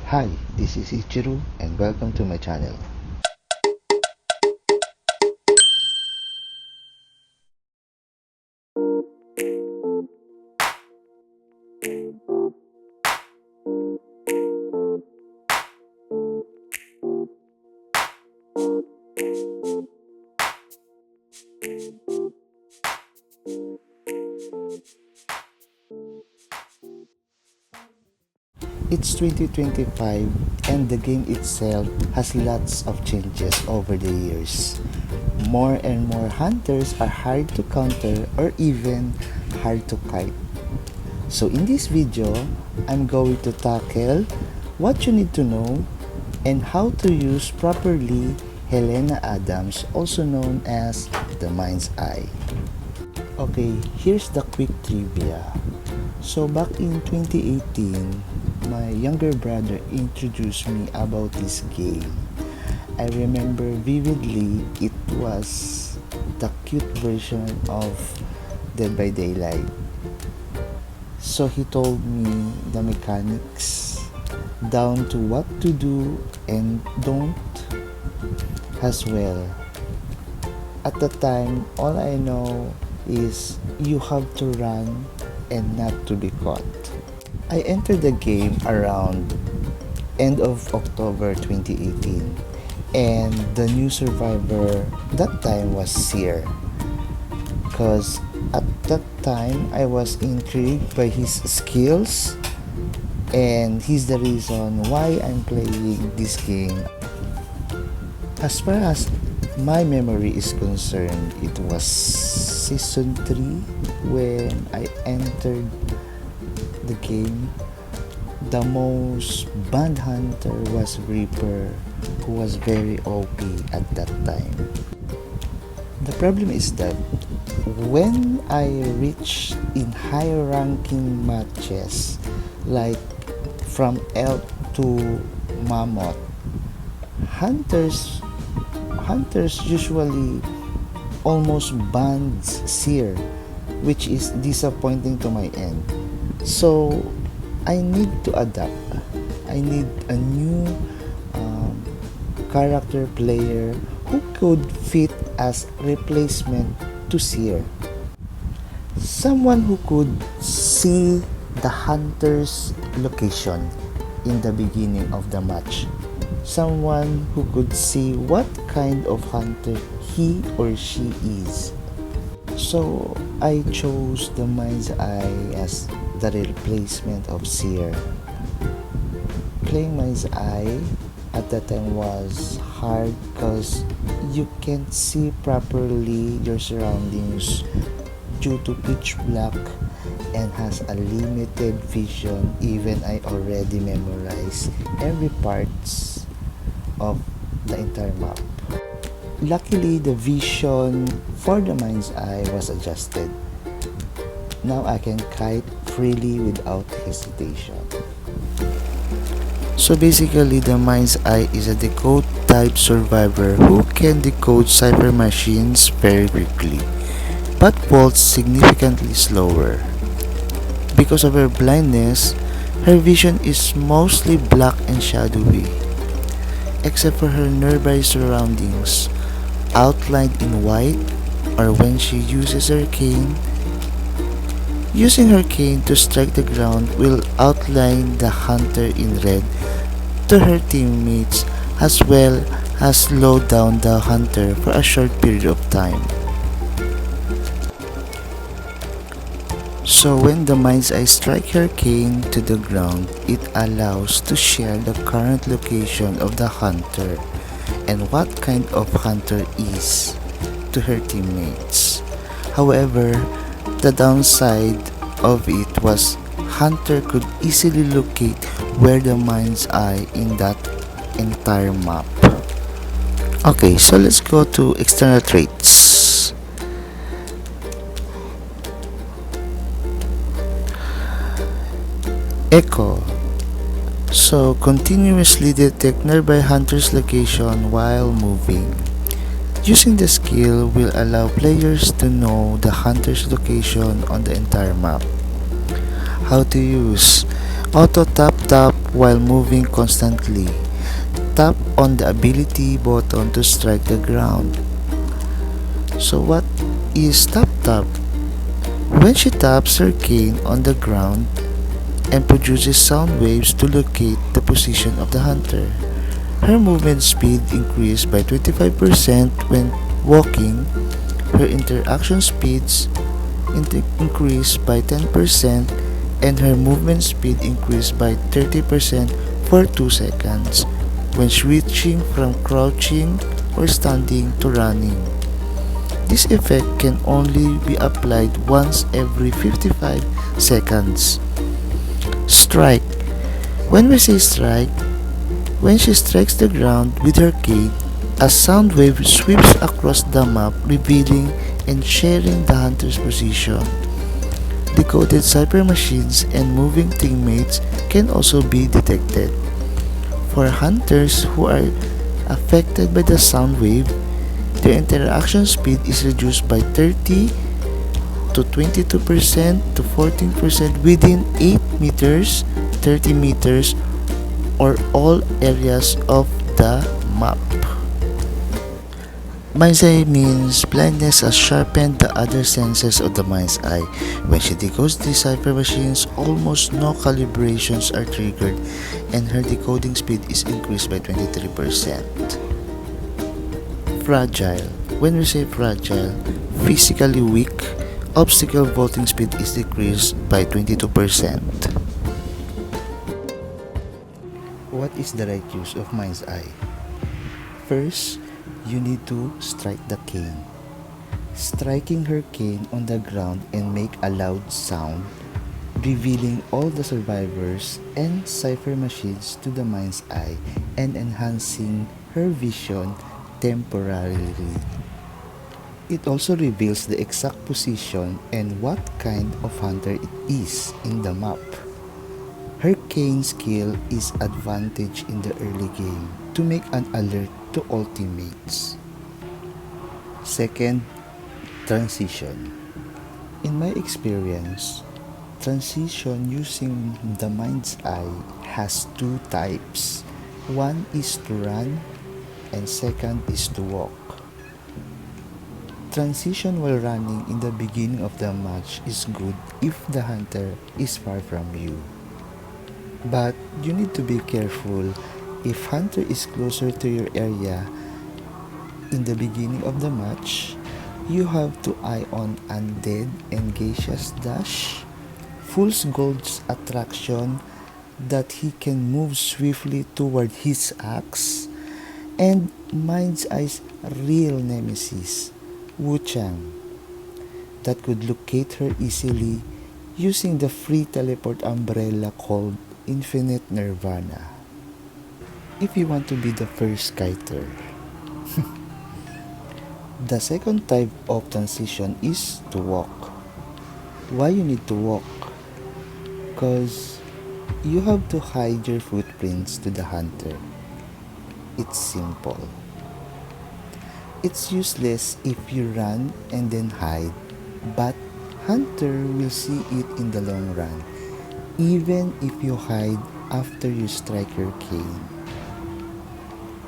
Hi, this is Ichiru and welcome to my channel. It's 2025 and the game itself has lots of changes over the years. More and more hunters are hard to counter or even hard to kite. So in this video, I'm going to tackle what you need to know and how to use properly Helena Adams, also known as the mind's eye. Okay, here's the quick trivia. So back in 2018, my younger brother introduced me about this game. I remember vividly it was the cute version of Dead by Daylight. So he told me the mechanics down to what to do and don't as well. At the time, all I know is you have to run and not to be caught. I entered the game around end of October 2018 and the new survivor that time was Seer, because at that time I was intrigued by his skills and he's the reason why I'm playing this game. As far as my memory is concerned, it was season 3 when I entered the game. The most banned hunter was Reaper, who was very OP at that time. The problem is that when I reached in higher ranking matches like from elk to mammoth, hunters usually almost bans Seer, which is disappointing to my end. So I need to adapt. I need a new character player who could fit as replacement to Seer. Someone who could see the hunter's location in the beginning of the match. Someone who could see what kind of hunter he or she is. So I chose the mind's eye as the replacement of Seer. Playing mind's eye at that time was hard because you can't see properly your surroundings due to pitch black and has a limited vision. Even I already memorized every parts of the entire map. Luckily, the vision for the mind's eye was adjusted. Now I can kite freely without hesitation. So basically, the mind's eye is a decode type survivor who can decode cipher machines very quickly, but bolts significantly slower. Because of her blindness, her vision is mostly black and shadowy, except for her nearby surroundings, outlined in white, or when she uses her cane. Using her cane to strike the ground will outline the hunter in red to her teammates, as well as slow down the hunter for a short period of time. So when the mind's eye strike her cane to the ground, it allows to share the current location of the hunter and what kind of hunter is to her teammates. However, the downside of it was hunter could easily locate where the mind's eye in that entire map. Okay, so let's go to external traits. Echo. So continuously detect nearby hunter's location while moving. Using the skill will allow players to know the hunter's location on the entire map. How to use? Auto tap tap while moving constantly. Tap on the ability button to strike the ground. So what is tap tap? When she taps her cane on the ground and produces sound waves to locate the position of the hunter, her movement speed increased by 25% when walking. Her interaction speeds increased by 10% and her movement speed increased by 30% for 2 seconds when switching from crouching or standing to running. This effect can only be applied once every 55 seconds. Strike. When we say strike, when she strikes the ground with her cane, a sound wave sweeps across the map, revealing and sharing the hunter's position. Decoded cipher machines and moving teammates can also be detected. For hunters who are affected by the sound wave, their interaction speed is reduced by 30 to 22% to 14% within 8 meters, 30 meters, or all areas of the map. Mind's eye means blindness has sharpened the other senses of the mind's eye. When she decodes the cipher machines, almost no calibrations are triggered and her decoding speed is increased by 23%. Fragile. When we say fragile, physically weak, obstacle vaulting speed is decreased by 22%. What is the right use of mind's eye? First, you need to strike the cane. Striking her cane on the ground and make a loud sound, revealing all the survivors and cipher machines to the mind's eye and enhancing her vision temporarily. It also reveals the exact position and what kind of hunter it is in the map. Her cane skill is advantage in the early game to make an alert to all teammates. Second, transition. In my experience, transition using the mind's eye has two types. One is to run and second is to walk. Transition while running in the beginning of the match is good if the hunter is far from you. But you need to be careful if hunter is closer to your area in the beginning of the match. You have to eye on Undead and Geisha's dash, Fool's Gold's attraction that he can move swiftly toward his axe, and Mind's Eye's real nemesis, Wu-Chang, that could locate her easily using the free teleport umbrella called Infinite Nirvana. If you want to be the first kiter. The second type of transition is to walk. Why you need to walk? Because you have to hide your footprints to the hunter. It's simple. It's useless if you run and then hide, but hunter will see it in the long run, even if you hide after you strike your cane.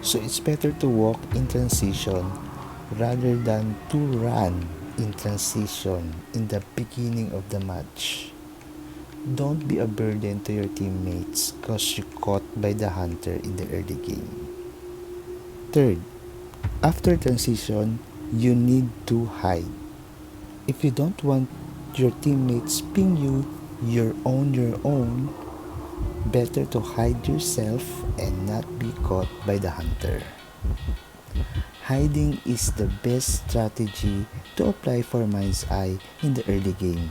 So it's better to walk in transition rather than to run in transition in the beginning of the match. Don't be a burden to your teammates cause you caught by the hunter in the early game. Third, after transition, you need to hide. If you don't want your teammates ping you, your own, better to hide yourself and not be caught by the hunter. Hiding is the best strategy to apply for Mind's Eye in the early game.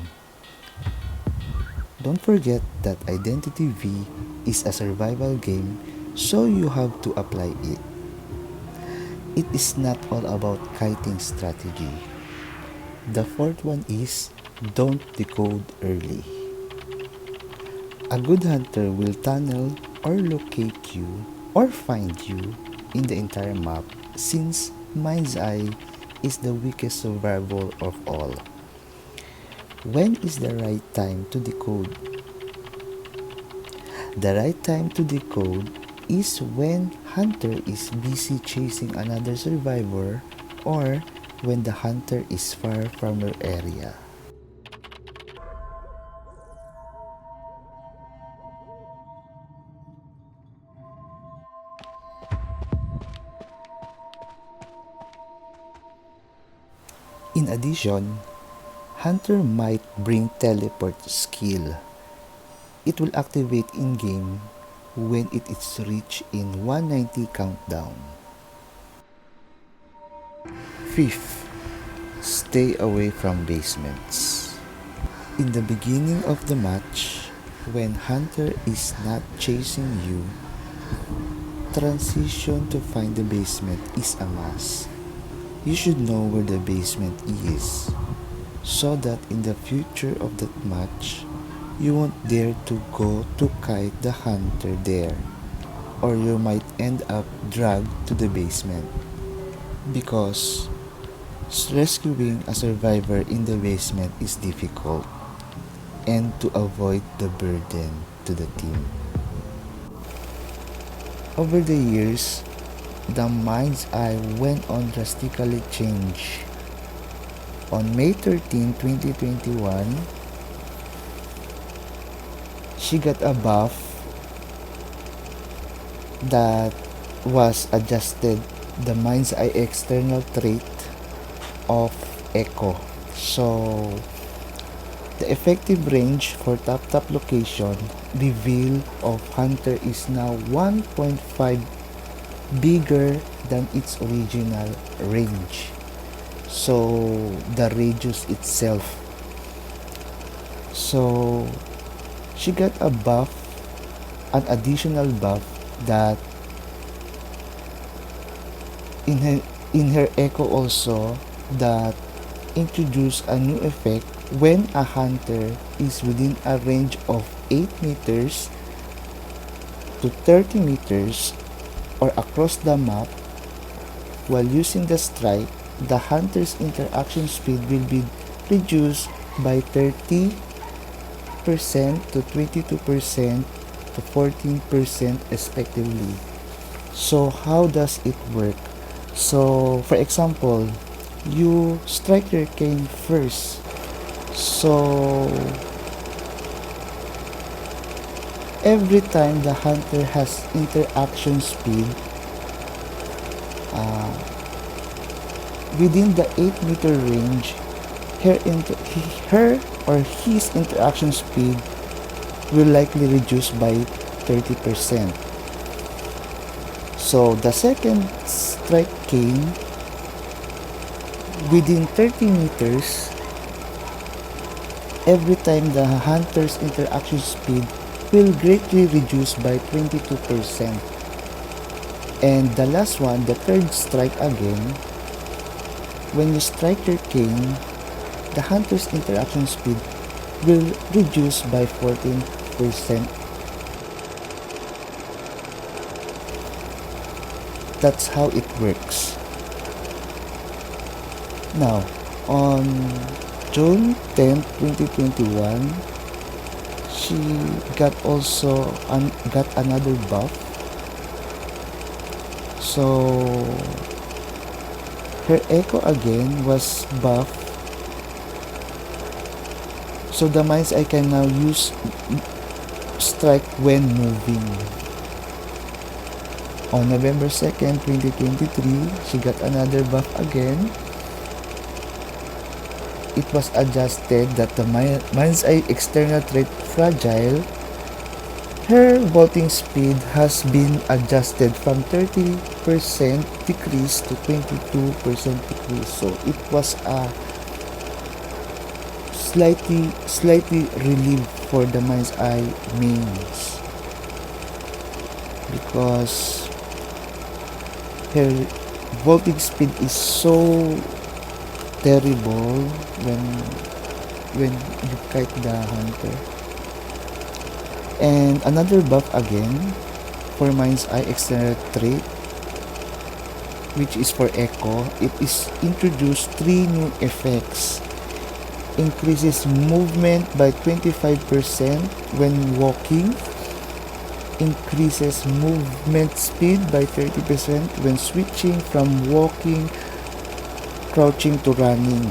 Don't forget that Identity V is a survival game, so you have to apply it. It is not all about kiting strategy. The fourth one is don't decode early. A good hunter will tunnel or locate you or find you in the entire map since Mind's Eye is the weakest survival of all. When is the right time to decode? The right time to decode is when hunter is busy chasing another survivor or when the hunter is far from your area. In addition, hunter might bring teleport skill. It will activate in-game when it is reached in 190 countdown. Fifth, stay away from basements. In the beginning of the match, when hunter is not chasing you, transition to find the basement is a must. You should know where the basement is, so that in the future of that match, you won't dare to go to kite the hunter there, or you might end up dragged to the basement. Because rescuing a survivor in the basement is difficult, and to avoid the burden to the team. Over the years, the mind's eye went on drastically change. On May 13, 2021, she got a buff that was adjusted the mind's eye external trait of echo. So the effective range for tap location reveal of hunter is now 1.5 bigger than its original range. So the radius itself. So she got a buff, an additional buff that in her echo also that introduce a new effect when a hunter is within a range of 8 meters to 30 meters or across the map. While using the strike, the hunter's interaction speed will be reduced by 30% to 22% to 14% respectively. So how does it work? So for example, you strike your cane first. So every time the hunter has interaction speed within the 8-meter range, her or his interaction speed will likely reduce by 30%. So the second strike cane within 30 meters, every time the hunter's interaction speed will greatly reduce by 22%. And the last one, the third strike again, when you strike your cane, the hunter's interaction speed will reduce by 14%. That's how it works. Now, on June 10, 2021, she got another buff. So her echo again was buffed. So the mind's eye can now use strike when moving. On November 2nd, 2023, she got another buff again. It was adjusted that the mind's eye external trait fragile. Her vaulting speed has been adjusted from 30% decrease to 22% decrease. So it was a slightly relief for the mind's eye mains, because her vaulting speed is so terrible when you kite the hunter. And another buff again for mind's eye external trait, which is for echo. It is introduced 3 new effects. Increases movement by 25% when walking. increases movement speed by 30% when switching from walking, crouching to running,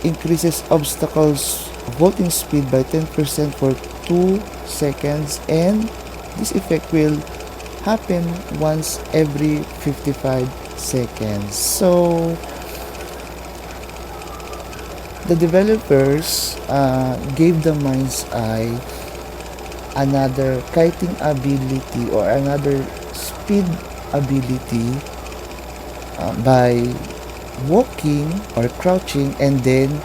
increases obstacles vaulting speed by 10% for 2 seconds, and this effect will happen once every 55 seconds. So the developers gave the mind's eye another kiting ability or another speed ability by walking or crouching and then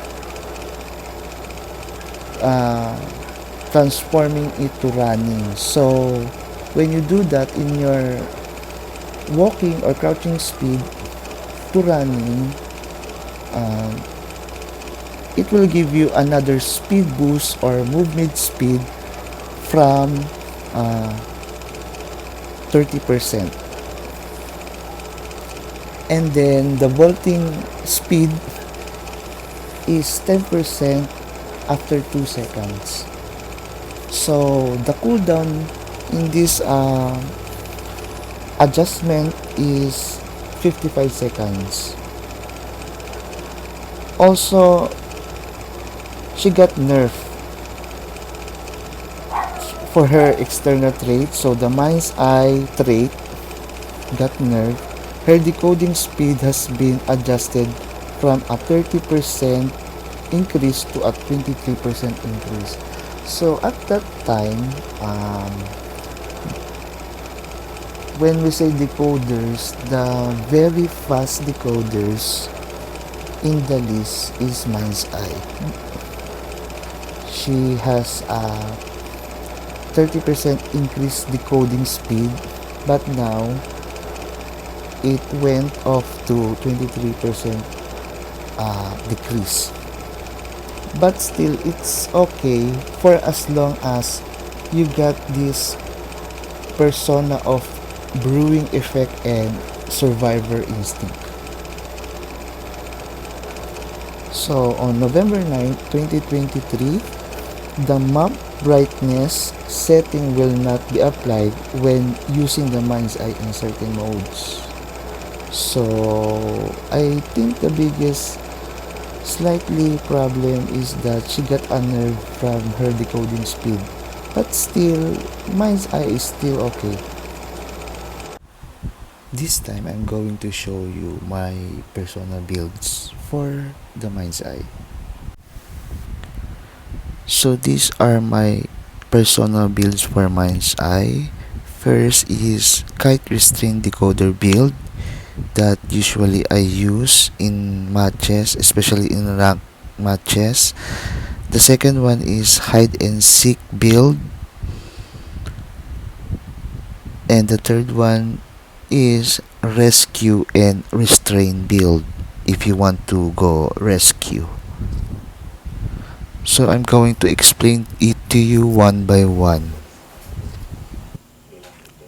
transforming it to running. So when you do that in your walking or crouching speed to running, it will give you another speed boost or movement speed from 30%. And then the vaulting speed is 10% after 2 seconds. So the cooldown in this adjustment is 55 seconds. Also, she got nerfed for her external trait. So the mind's eye trait got nerfed. Her decoding speed has been adjusted from a 30% increase to a 23% increase. So at that time, when we say decoders, the very fast decoders in the list is mind's eye. She has a 30% increased decoding speed, but now it went off to 23% decrease. But still, it's okay for as long as you got this persona of brewing effect and survivor instinct. So on November 9, 2023, the map brightness setting will not be applied when using the mind's eye in certain modes. So I think the biggest slightly problem is that she got a nerve from her decoding speed, but still mind's eye is still okay. This time I'm going to show you my personal builds for the mind's eye. So these are my personal builds for mind's eye. First is kite restraint decoder build that usually I use in matches, especially in rank matches. The second one is hide and seek build, and the third one is rescue and restrain build if you want to go rescue. So I'm going to explain it to you one by one.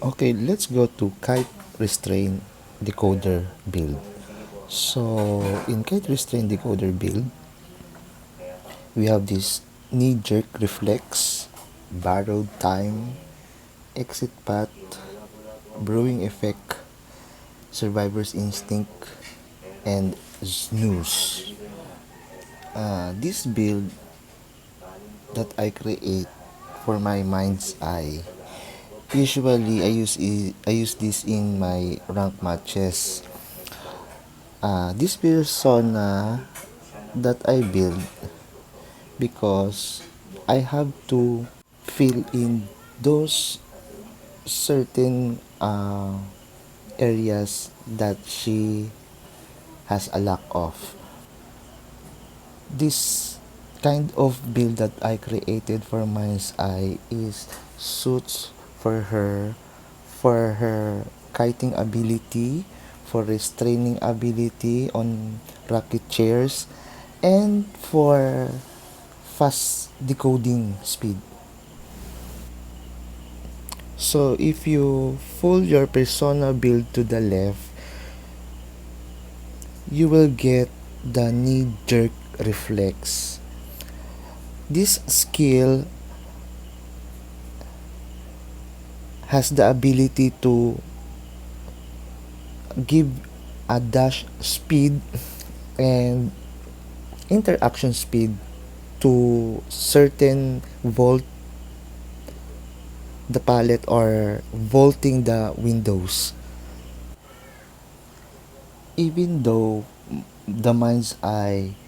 Okay, let's go to kite restrain decoder build. So in kite restrain decoder build, we have this knee jerk reflex, borrowed time, exit path, brewing effect, survivor's instinct, and snooze. This build that I create for my mind's eye, usually I use this in my rank matches. This persona that I build because I have to fill in those certain areas that she has a lack of. This kind of build that I created for mind's eye is suits for her kiting ability, for restraining ability on rocket chairs, and for fast decoding speed. So if you fold your persona build to the left, you will get the knee jerk reflex. This skill has the ability to give a dash speed and interaction speed to certain vault the palette or vaulting the windows. Even though the mind's eye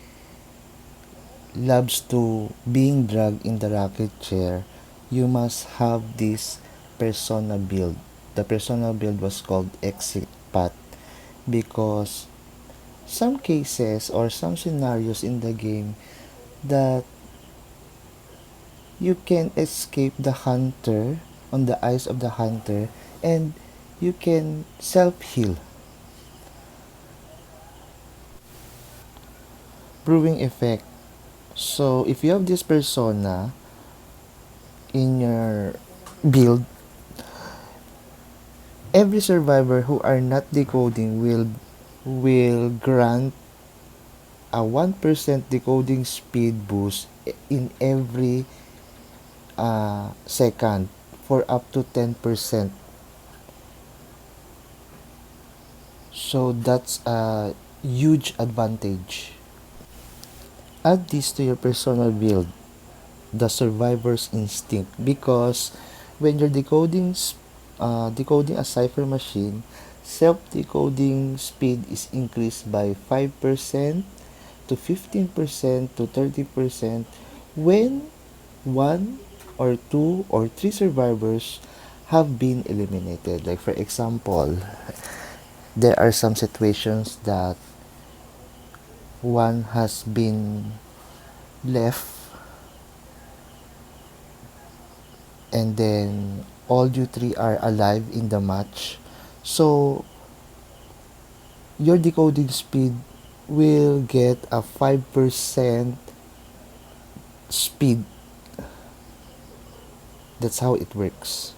loves to being dragged in the rocket chair, you must have this persona build. The persona build was called exit path because some cases or some scenarios in the game that you can escape the hunter on the eyes of the hunter and you can self-heal. Brewing effect. So if you have this persona in your build, every survivor who are not decoding will grant a 1% decoding speed boost in every second for up to 10%. So that's a huge advantage. Add this to your personal build, the survivor's instinct, because when you're decoding a cipher machine, self-decoding speed is increased by 5% to 15% to 30% when one or two or three survivors have been eliminated. Like for example, there are some situations that one has been left and then all you three are alive in the match. So your decoding speed will get a 5% speed. That's how it works.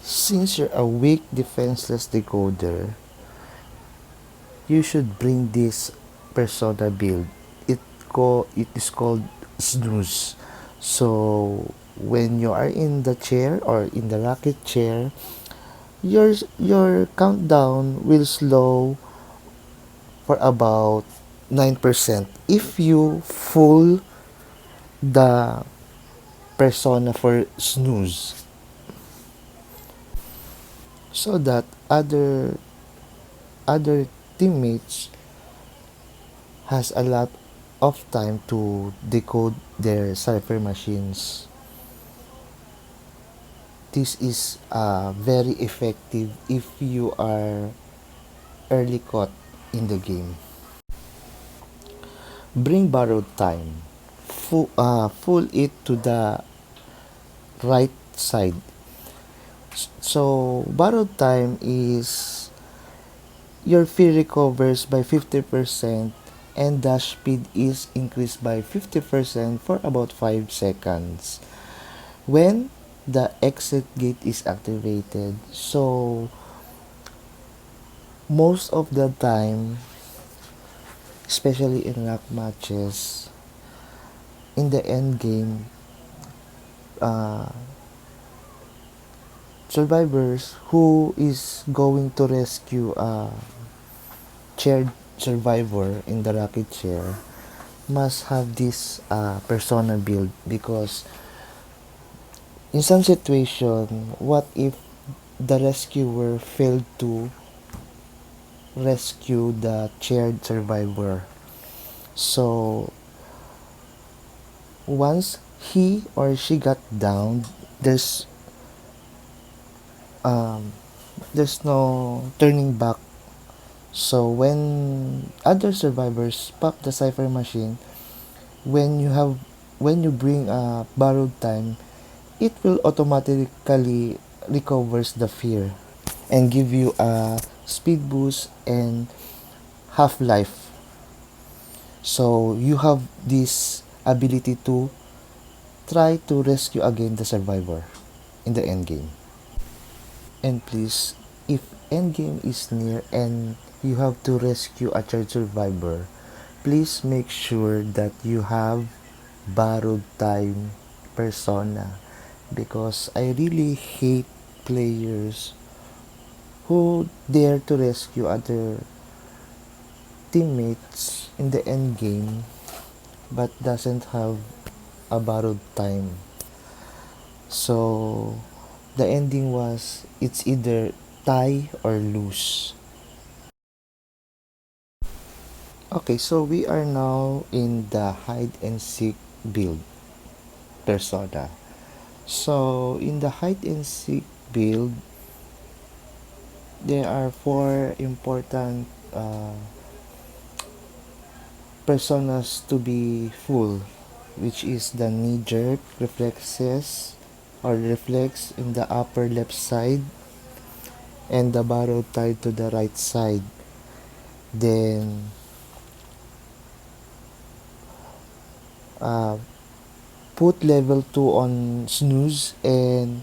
Since you're a weak defenseless decoder, you should bring this persona build. It is called snooze. So when you are in the chair or in the rocket chair, your countdown will slow for about 9% if you full the persona for snooze, so that other teammates has a lot of time to decode their cipher machines. This is very effective if you are early caught in the game. Bring borrowed time. Full it to the right side. So borrowed time is your fee recovers by 50% and dash speed is increased by 50% for about 5 seconds when the exit gate is activated. So most of the time, especially in rank matches, in the end game, uh, survivors who is going to rescue a chaired survivor in the rocket chair must have this persona build, because in some situation, what if the rescuer failed to rescue the chaired survivor? So once he or she got down, um, there's no turning back. So when other survivors pop the cipher machine, when you bring a borrowed time, it will automatically recovers the fear and give you a speed boost and half life. So you have this ability to try to rescue again the survivor in the end game. And please, if end game is near and you have to rescue a child survivor, please make sure that you have borrowed time persona because I really hate players who dare to rescue other teammates in the end game but doesn't have a borrowed time. So the ending was it's either tie or lose. Okay, so we are now in the hide and seek build persona. So in the hide and seek build, there are four important personas to be full, which is the knee-jerk reflexes or reflex in the upper left side and the barrow tied to the right side. Then uh, put level 2 on snooze and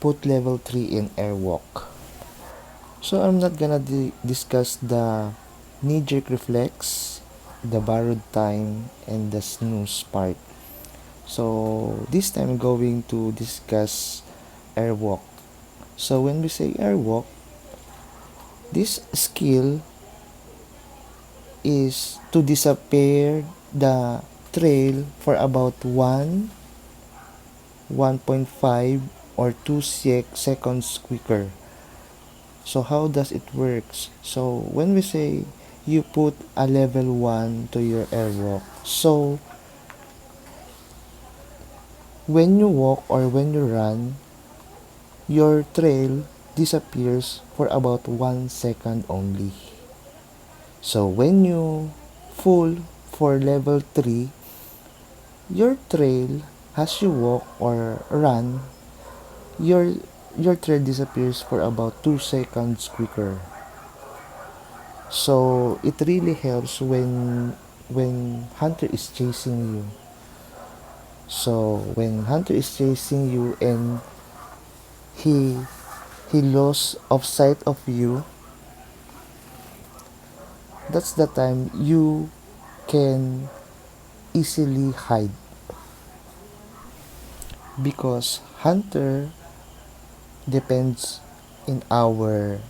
put level 3 in airwalk. So I'm not gonna discuss the knee-jerk reflex, the borrowed time, and the snooze part. So this time I'm going to discuss airwalk. So when we say airwalk, this skill is to disappear the trail for about 1.5 or 2 seconds quicker. So how does it works? So when we say you put a level 1 to your airwalk, so when you walk or when you run, your trail disappears for about 1 second only. So when you full for level 3, your trail as you walk or run, your your trail disappears for about 2 seconds quicker. So it really helps when hunter is chasing you. So when hunter is chasing you and he he lost of sight of you, that's the time you can easily hide because hunter depends in our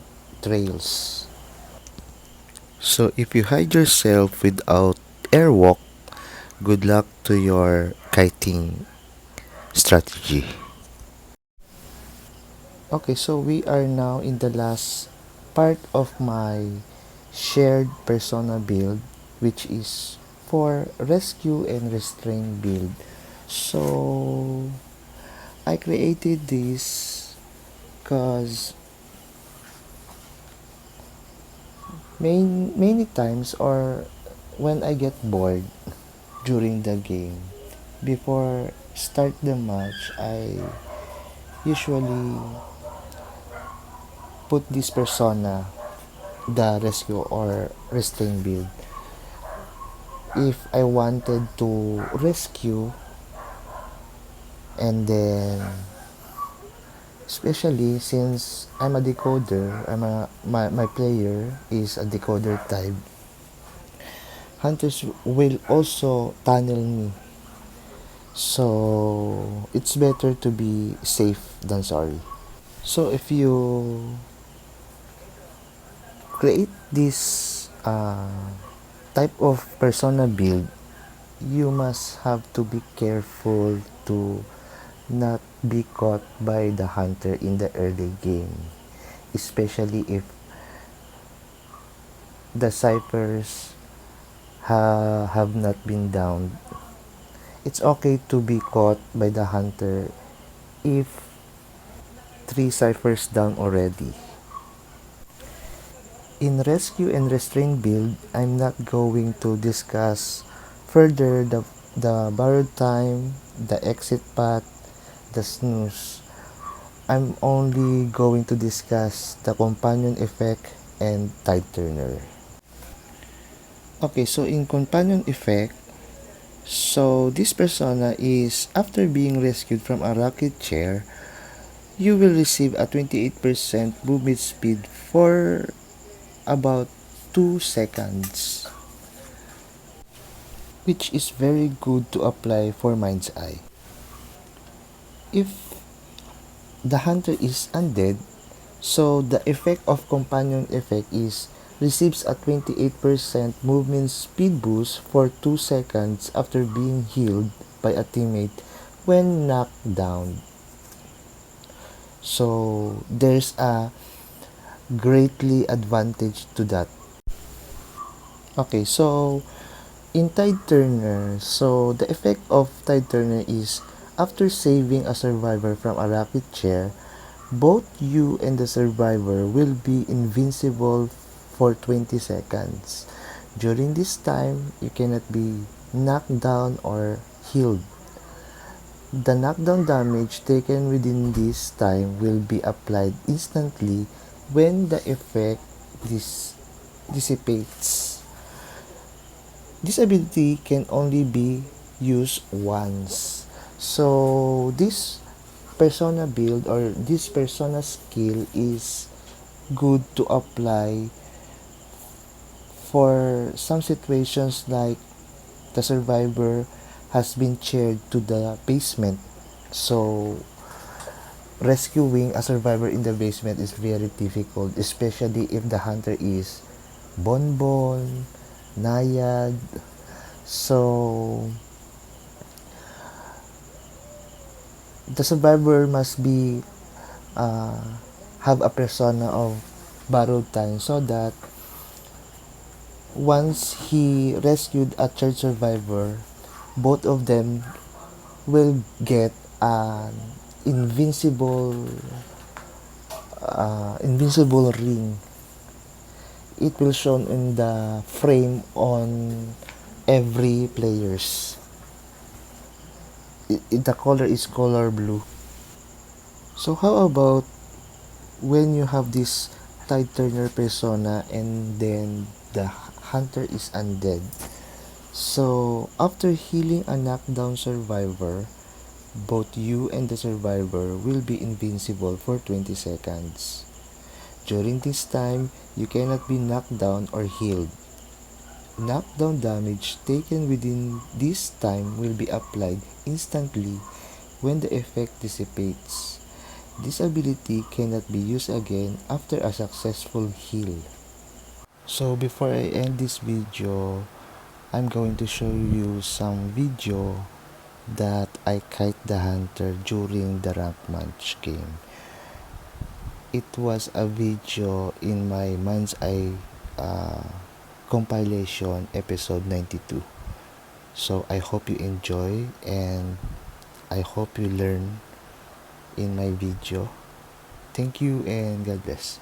trails. So if you hide yourself without airwalk, good luck to your kiting strategy. Okay, so we are now in the last part of my shared persona build, which is for rescue and restrain build. So I created this because many times or when I get bored during the game, before start the match, I usually put this persona, the rescue or restrain build. If I wanted to rescue and then especially since I'm a decoder, my player is a decoder type, hunters will also tunnel me. So it's better to be safe than sorry. So if you create this type of persona build, you must have to be careful to not be caught by the hunter in the early game, especially if the ciphers have not been downed. It's okay to be caught by the hunter if 3 ciphers down already. In rescue and restrain build, I'm not going to discuss further the borrowed time, the exit path, the snooze. I'm only going to discuss the companion effect and tide turner. Okay, so in companion effect, so this persona is after being rescued from a rocket chair, you will receive a 28% movement speed for about 2 seconds, which is very good to apply for Mind's Eye. If the hunter is undead, so the effect of companion effect is receives a 28% movement speed boost for 2 seconds after being healed by a teammate when knocked down. So there's a greatly advantage to that. Okay, so in Tide Turner, so the effect of Tide Turner is after saving a survivor from a rocket chair, both you and the survivor will be invincible for 20 seconds. During this time, you cannot be knocked down or healed. The knockdown damage taken within this time will be applied instantly when the effect dissipates. This ability can only be used once. So this persona build or this persona skill is good to apply for some situations like the survivor has been chaired to the basement. So rescuing a survivor in the basement is very difficult, especially if the hunter is bonbon, nayad. So the survivor must be uh, have a persona of borrowed time so that once he rescued a third survivor, both of them will get an invincible ring. It will shown in the frame on every players. The color is color blue. So how about when you have this Tide Turner persona and then the hunter is undead? So after healing a knockdown survivor, both you and the survivor will be invincible for 20 seconds. During this time, you cannot be knocked down or healed. Knockdown damage taken within this time will be applied instantly when the effect dissipates. This ability cannot be used again after a successful heal. So before I end this video, I'm going to show you some video that I kite the hunter during the rank match game. It was a video in my Mind's Eye uh, compilation episode 92. So I hope you enjoy and I hope you learn in my video. Thank you and God bless.